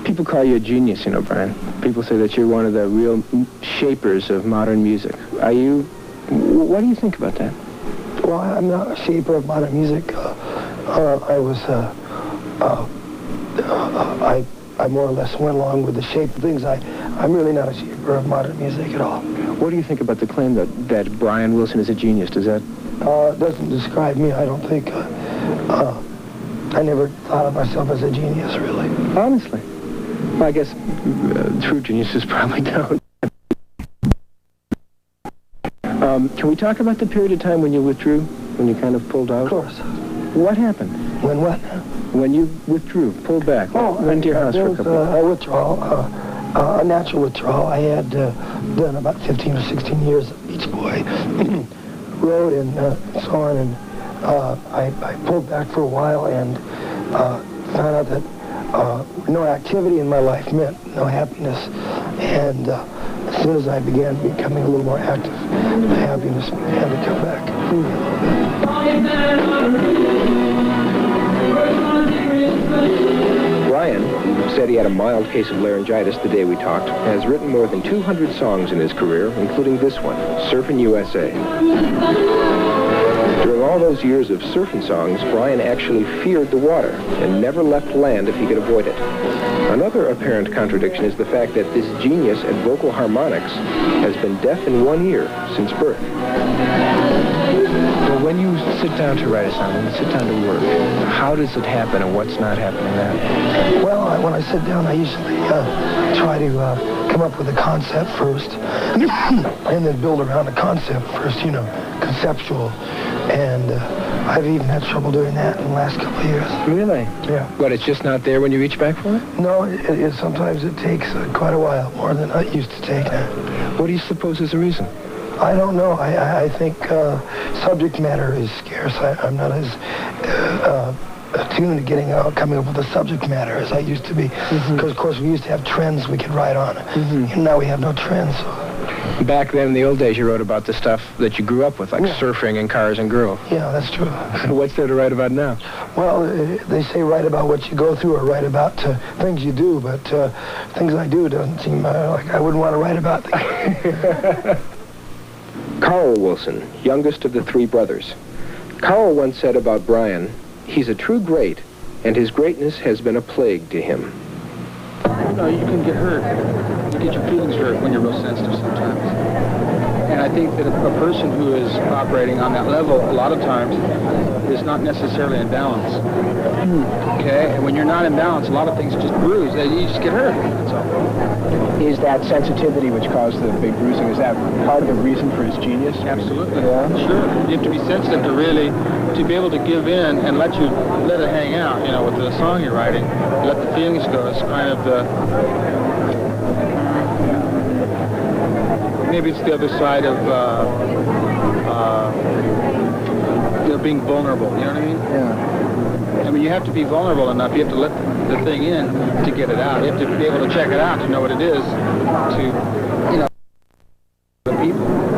People call you a genius, you know, Brian. People say that you're one of the real shapers of modern music. Are you... What do you think about that? Well, I'm not a shaper of modern music. I more or less went along with the shape of things. I'm really not a shaper of modern music at all. What do you think about the claim that Brian Wilson is a genius? Does that... doesn't describe me, I don't think. I never thought of myself as a genius, really. Honestly? Well, I guess true geniuses probably don't. Can we talk about the period of time when you withdrew? When you kind of pulled out? Of course. What happened? When what? When you withdrew, pulled back, went to your house for a couple of a withdrawal, a natural withdrawal. I had done about 15 or 16 years of Beach Boy, wrote and so on, and I pulled back for a while and found out that no activity in my life meant no happiness. And as soon as I began becoming a little more active, the happiness began to come back. Brian said he had a mild case of laryngitis the day we talked, has written more than 200 songs in his career, including this one, Surfin' USA. During all those years of surfing songs, Brian actually feared the water and never left land if he could avoid it. Another apparent contradiction is the fact that this genius at vocal harmonics has been deaf in one ear since birth. Well, when you sit down to write a song, when you sit down to work, how does it happen and what's not happening then? Well, when I sit down, I usually try to come up with a concept first and then build around the concept first, you know, conceptual. And I've even had trouble doing that in the last couple of years. Really? Yeah. But it's just not there when you reach back for it? No, sometimes it takes quite a while, more than it used to take. What do you suppose is the reason? I don't know. I think subject matter is scarce. I'm not as attuned to coming up with a subject matter as I used to be. Because, of course, we used to have trends we could write on. And now we have no trends. So. Back then, in the old days, you wrote about the stuff that you grew up with, like surfing and cars and girls. Yeah, that's true. What's there to write about now? Well, they say write about what you go through or write about things you do, but things I do doesn't seem like I wouldn't want to write about. Carl Wilson, youngest of the three brothers. Carl once said about Brian, he's a true great, and his greatness has been a plague to him. You know, you can get hurt. You get your feelings hurt when you're real sensitive sometimes. And I think that a person who is operating on that level, a lot of times, is not necessarily in balance. Okay? And when you're not in balance, a lot of things just bruise. You just get hurt. That's all. Is that sensitivity which caused the big bruising, is that part of the reason for his genius? Absolutely. Yeah. Sure. You have to be sensitive to be able to give in and let it hang out, you know, with the song you're writing. Let the feelings go. It's kind of maybe it's the other side of being vulnerable, you know what I mean? Yeah. I mean, you have to be vulnerable enough. You have to let the thing in to get it out. You have to be able to check it out to know what it is, to, you know, the people.